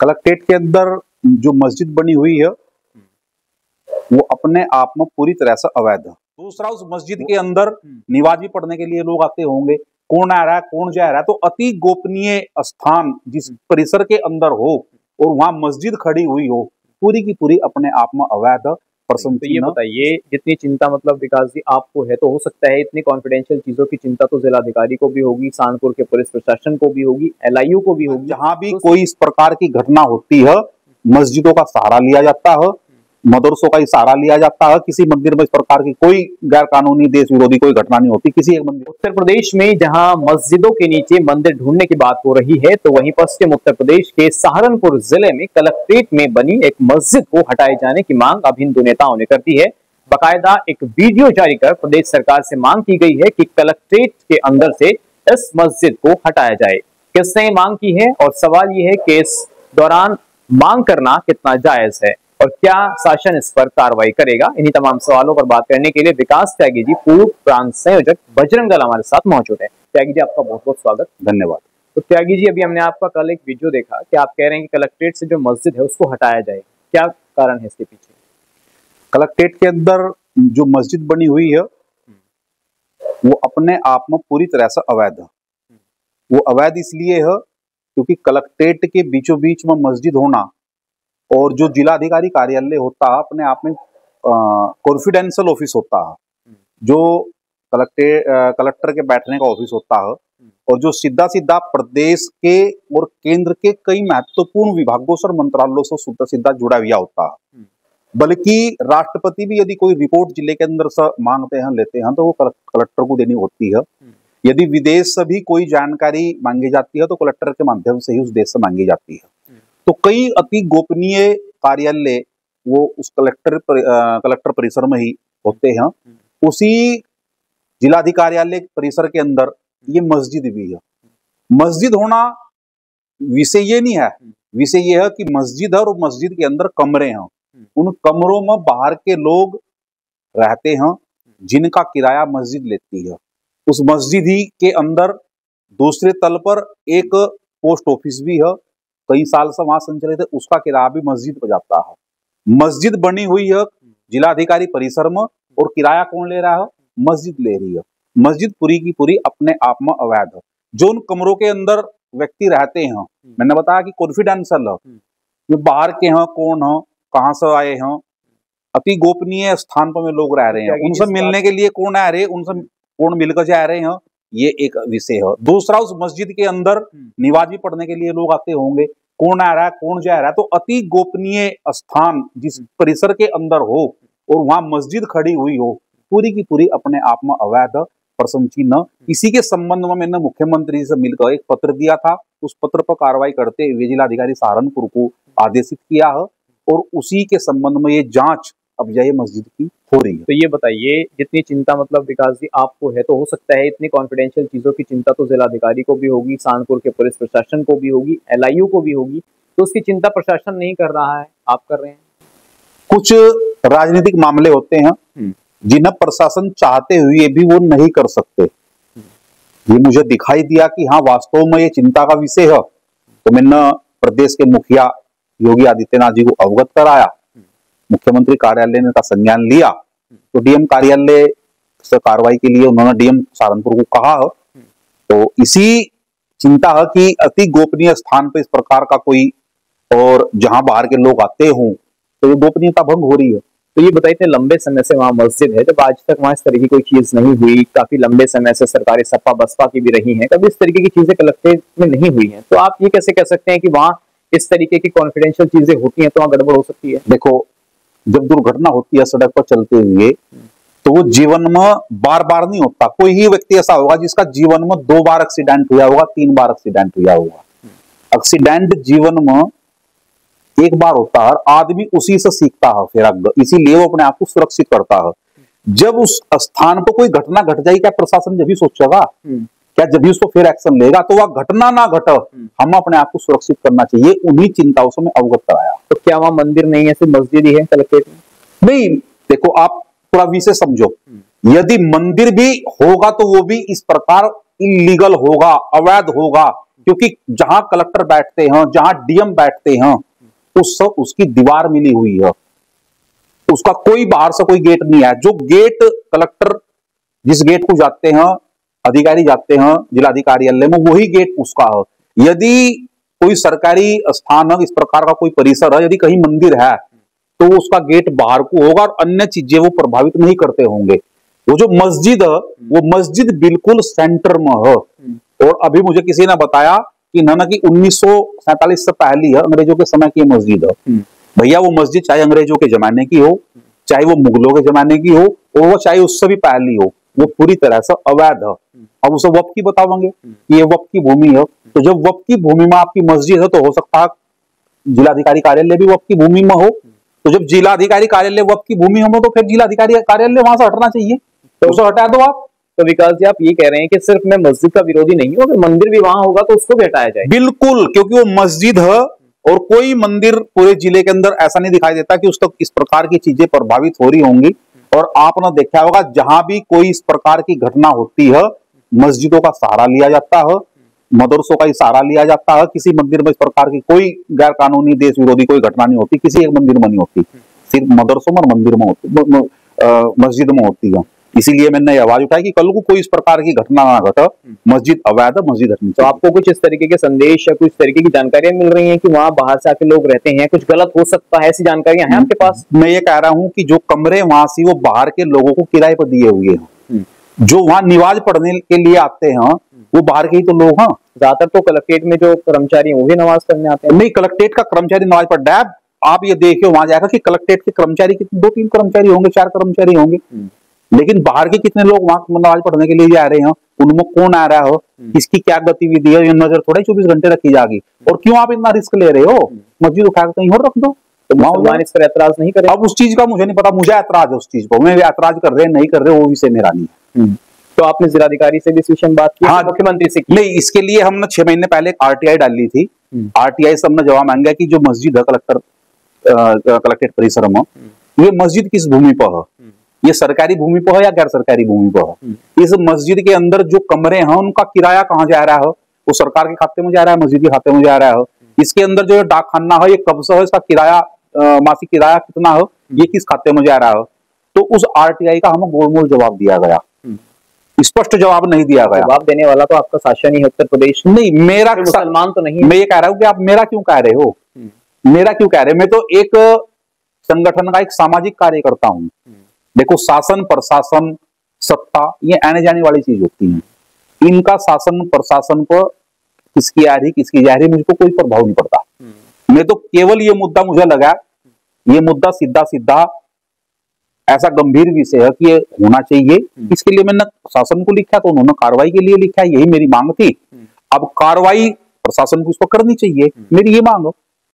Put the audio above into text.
Collectorate के अंदर जो मस्जिद बनी हुई है वो अपने आप में पूरी तरह से अवैध है। दूसरा, उस मस्जिद के अंदर नमाज भी पढ़ने के लिए लोग आते होंगे, कौन आ रहा है कौन जा रहा है, तो अति गोपनीय स्थान जिस परिसर के अंदर हो और वहां मस्जिद खड़ी हुई हो, पूरी की पूरी अपने आप में अवैध है। तो ये बताइए, जितनी चिंता मतलब विकास जी आपको है, तो हो सकता है इतनी कॉन्फिडेंशियल चीजों की चिंता तो जिलाधिकारी को भी होगी, सहारनपुर के पुलिस प्रशासन को भी होगी, LIU को भी होगी। जहां भी कोई इस प्रकार की घटना होती है, मस्जिदों का सहारा लिया जाता है, मदरसों का सहारा लिया जाता है। किसी मंदिर में इस प्रकार की कोई गैर कानूनी देश विरोधी कोई घटना नहीं होती किसी एक मंदिर। उत्तर प्रदेश में जहां मस्जिदों के नीचे मंदिर ढूंढने की बात हो रही है, तो वहीं पश्चिम उत्तर प्रदेश के सहारनपुर जिले में कलेक्ट्रेट में बनी एक मस्जिद को हटाए जाने की मांग अब हिंदू नेताओं ने कर दी है। बाकायदा एक वीडियो जारी कर प्रदेश सरकार से मांग की गई है कि कलेक्ट्रेट के अंदर से इस मस्जिद को हटाया जाए। किसने मांग की है और सवाल यह है कि इस दौरान मांग करना कितना जायज है और क्या शासन इस पर कार्रवाई करेगा। इन्हीं तमाम सवालों पर बात करने के लिए विकास त्यागी जी, पूर्व प्रांत संयोजक, बजरंग दल हमारे साथ मौजूद है। त्यागी जी, आपका बहुत बहुत स्वागत। धन्यवाद। तो त्यागी जी, अभी हमने आपका कल एक वीडियो देखा कि आप कह रहे हैं कि कलेक्ट्रेट से जो मस्जिद है उसको हटाया जाए, क्या कारण है इसके पीछे? कलेक्ट्रेट के अंदर जो मस्जिद बनी हुई है वो अपने आप में पूरी तरह से अवैध है। वो अवैध इसलिए है क्योंकि कलेक्ट्रेट के बीचों बीच में मस्जिद होना और जो जिलाधिकारी कार्यालय होता है अपने आप में कॉन्फिडेंशियल ऑफिस होता है, जो कलेक्टर के बैठने का ऑफिस होता है और जो सीधा सीधा प्रदेश के और केंद्र के कई महत्वपूर्ण विभागों से और मंत्रालयों से सीधा सीधा जुड़ा हुआ होता है। बल्कि राष्ट्रपति भी यदि कोई रिपोर्ट जिले के अंदर से मांगते हैं, लेते हैं, तो वो कलेक्टर को देनी होती है। यदि विदेश से भी कोई जानकारी मांगी जाती है तो कलेक्टर के माध्यम से ही उस देश से मांगी जाती है। तो कई अति गोपनीय कार्यालय वो उस कलेक्टर परिसर में ही होते हैं। उसी जिलाधिकारी परिसर के अंदर ये मस्जिद भी है। मस्जिद होना विषय ये नहीं है, विषय ये है कि मस्जिद है और मस्जिद के अंदर कमरे हैं। उन कमरों में बाहर के लोग रहते हैं जिनका किराया मस्जिद लेती है। उस मस्जिद ही के अंदर दूसरे तल पर एक पोस्ट ऑफिस भी है, कई साल से वहां संचालित है, उसका किराया भी मस्जिद पर जाता है। मस्जिद बनी हुई है जिलाधिकारी परिसर में और किराया कौन ले रहा है? मस्जिद ले रही है। मस्जिद पूरी की पूरी अपने आप में अवैध है। जो उन कमरों के अंदर व्यक्ति रहते हैं, मैंने बताया कि कॉन्फिडेंशियल है, जो बाहर के हैं, कौन है, कहां से आए हैं, अति गोपनीय स्थान पर में लोग रह रहे हैं, उनसे मिलने के लिए कौन आ रहे, उनसे कौन मिलकर जा रहे हैं, ये एक विषय है। दूसरा, उस मस्जिद के अंदर नमाज भी पढ़ने के लिए लोग आते होंगे, कौन आ रहा है कौन जा रहा है, तो अति गोपनीय स्थान जिस परिसर के अंदर हो और वहां मस्जिद खड़ी हुई हो, पूरी की पूरी अपने आप में अवैध है, प्रश्न चिन्ह। इसी के संबंध में मैंने मुख्यमंत्री से मिलकर एक पत्र दिया था। उस पत्र पर कार्रवाई करते हुए जिलाधिकारी सहारनपुर को आदेशित किया है और उसी के संबंध में ये जांच अब ये मस्जिद की हो रही है। तो ये बताइए, जितनी चिंता मतलब विकास जी आपको है, तो हो सकता है इतनी कॉन्फिडेंशियल चीजों की चिंता तो जिलाधिकारी को भी होगी, सहारनपुर के पुलिस प्रशासन को भी होगी, LIU को भी होगी, तो उसकी चिंता प्रशासन नहीं कर रहा है, आप कर रहे हैं? कुछ राजनीतिक मामले होते हैं जिन्हें प्रशासन चाहते हुए भी वो नहीं कर सकते। ये मुझे दिखाई दिया कि हाँ, वास्तव में ये चिंता का विषय है, तो मैंने प्रदेश के मुखिया योगी आदित्यनाथ जी को अवगत कराया। मुख्यमंत्री कार्यालय ने का संज्ञान लिया तो DM कार्यालय से कार्रवाई के लिए उन्होंने DM सहारनपुर को कहा है। तो इसी चिंता है कि अति गोपनीय स्थान पर इस प्रकार का कोई और जहां बाहर के लोग आते हों तो ये गोपनीयता भंग हो रही है। तो ये बताइए, लंबे समय से वहां मस्जिद है, जब आज तक वहां इस तरीके की कोई चीज नहीं हुई, काफी लंबे समय से सरकारें सपा बसपा की भी रही हैं, कभी इस तरीके की चीजें कलेक्ट्रेट में नहीं हुई हैं, तो आप ये कैसे कह सकते हैं कि वहां इस तरीके की कॉन्फिडेंशियल चीजें होती हैं तो वहां गड़बड़ हो सकती है? देखो, जब दुर्घटना होती है सड़क पर चलते हुए तो वो जीवन में बार बार नहीं होता। कोई ही व्यक्ति ऐसा होगा जिसका जीवन में 2 बार एक्सीडेंट हुआ होगा, 3 बार एक्सीडेंट हुआ होगा। एक्सीडेंट जीवन में एक बार होता है, आदमी उसी से सीखता है, फिर इसीलिए वो अपने आप को सुरक्षित करता है। जब उस स्थान पर कोई घटना घट जाएगी, क्या प्रशासन जब भी सोचेगा, क्या जब भी उसको फिर एक्शन लेगा? तो वह घटना ना घटे, हम अपने आप को सुरक्षित करना चाहिए, उन्हीं चिंताओं से मैं अवगत कराया। तो क्या वहां मंदिर नहीं है, सिर्फ मस्जिद ही है कलेक्ट्रेट में? नहीं, देखो आप थोड़ा विषय समझो। यदि मंदिर भी होगा तो वो भी इस प्रकार इलीगल होगा, अवैध होगा, क्योंकि जहां कलेक्टर बैठते हैं, जहां डीएम बैठते हैं, उसकी दीवार मिली हुई है, उसका कोई बाहर से कोई गेट नहीं है। जो गेट कलेक्टर जिस गेट को जाते हैं, अधिकारी जाते हैं जिलाधिकारी कार्यालय में, वही गेट उसका है। यदि कोई सरकारी स्थान है, इस प्रकार का कोई परिसर है, यदि कहीं मंदिर है तो उसका गेट बाहर को होगा और अन्य चीजें वो प्रभावित नहीं करते होंगे। वो जो मस्जिद है, वो मस्जिद बिल्कुल सेंटर में है। और अभी मुझे किसी ने बताया कि ना कि 1947 से पहले है, अंग्रेजों के समय की मस्जिद है। भैया वो मस्जिद चाहे अंग्रेजों के जमाने की हो, चाहे वो मुगलों के जमाने की हो, और वो चाहे उससे भी पहले हो, वो पूरी तरह से अवैध है। अब उसे वक्फ की बताओगे कि ये वक्फ की भूमि है, तो जब वक्फ की भूमि में आपकी मस्जिद है तो हो सकता है जिलाधिकारी कार्यालय भी वक्फ की भूमि में हो। तो जब जिलाधिकारी कार्यालय वक्फ की भूमि हो तो फिर जिलाधिकारी कार्यालय वहां से हटना चाहिए, तो उसे हटा दो आप। तो विकास जी, आप ये कह रहे हैं कि सिर्फ मैं मस्जिद का विरोधी नहीं हूं, अगर मंदिर भी वहां होगा तो उसको भी हटाया जाए? बिल्कुल, क्योंकि वो मस्जिद है और कोई मंदिर पूरे जिले के अंदर ऐसा नहीं दिखाई देता कि उस तक इस प्रकार की चीजें प्रभावित हो रही होंगी। और आपने देखा होगा जहां भी कोई इस प्रकार की घटना होती है, मस्जिदों का सहारा लिया जाता है, मदरसों का ही सहारा लिया जाता है। किसी मंदिर में इस प्रकार की कोई गैर कानूनी देश विरोधी कोई घटना नहीं होती, किसी एक मंदिर में नहीं होती, सिर्फ मदरसों में और मंदिर में होती, मस्जिद में होती है। इसीलिए मैंने ये आवाज उठाई कि कल को कोई इस प्रकार की घटना ना घटे, मस्जिद अवैध है, मस्जिद हटनी। तो आपको कुछ इस तरीके के संदेश या कुछ तरीके की जानकारियां मिल रही हैं कि वहां बाहर से आके लोग रहते हैं, कुछ गलत हो सकता है, ऐसी जानकारियां हैं आपके पास? मैं ये कह रहा हूं कि जो कमरे वहां से वो बाहर के लोगों को किराए पर दिए हुए हैं, जो वहां निवाज पढ़ने के लिए आते हैं वो बाहर के ही तो लोग हैं। ज्यादातर तो कलेक्ट्रेट में जो कर्मचारी हैं वो भी नमाज पढ़ने आते हैं। नहीं, कलेक्ट्रेट का कर्मचारी नमाज पढ़ रहा है। आप ये देखिए वहां जाकर कि कलेक्ट्रेट के कर्मचारी कितने, 2-3 कर्मचारी होंगे, 4 कर्मचारी होंगे, लेकिन बाहर के कितने लोग वहां नमाज पढ़ने के लिए जा रहे हैं, उनमें कौन आ रहा हो, किसकी क्या गतिविधि है, ये नजर थोड़ा 24 घंटे रखी जाएगी। और क्यों आप इतना रिस्क ले रहे हो? मस्जिद उठाकर कहीं और रख दो, तो मुसलमान इस पर ऐतराज नहीं करें? अब उस चीज का मुझे नहीं पता, मुझे ऐतराज है उस चीज पर, मैं ऐतराज कर रहे नहीं कर रहे वो विषय मेरा नहीं है। तो आपने जिलाधिकारी से भी इस विषय में बात की? हाँ, मुख्यमंत्री से की? नहीं, इसके लिए हमने 6 महीने पहले एक आरटीआई डाली थी। आरटीआई से हमने जवाब मांगा कि जो मस्जिद है कलेक्ट्रेट परिसर में, ये मस्जिद किस भूमि पर है, ये सरकारी भूमि पर है या गैर सरकारी भूमि पर है। इस मस्जिद के अंदर जो कमरे हैं उनका किराया कहाँ जा रहा है, वो सरकार के खाते में जा रहा है, मस्जिद के खाते में जा रहा है। इसके अंदर जो डाकखाना है, ये कब से है, इसका किराया मासिक किराया कितना है, ये किस खाते में जा रहा है। तो उस आरटीआई का हमें गोलमोल जवाब दिया गया, स्पष्ट जवाब नहीं दिया गया। जवाब देने वाला तो आपका शासन ही है उत्तर प्रदेश। नहीं, मेरा मुसलमान तो नहीं। मैं ये कह रहा हूं कि आप मेरा क्यों कह रहे हो, मेरा क्यों कह रहे हो? मैं तो एक संगठन का एक सामाजिक कार्यकर्ता हूं। देखो, शासन प्रशासन सत्ता ये आने जाने वाली चीज होती है, इनका शासन प्रशासन पर किसकी आ रही किसकी जा रही मुझको कोई प्रभाव नहीं पड़ता। मैं तो केवल ये मुद्दा मुझे लगा, ये मुद्दा सीधा सीधा ऐसा गंभीर विषय है कि ये होना चाहिए। इसके लिए मैंने शासन को लिखा तो उन्होंने कार्रवाई के लिए लिखा, यही मेरी मांग थी। अब कार्रवाई प्रशासन को इस पर करनी चाहिए, मेरी ये मांग है।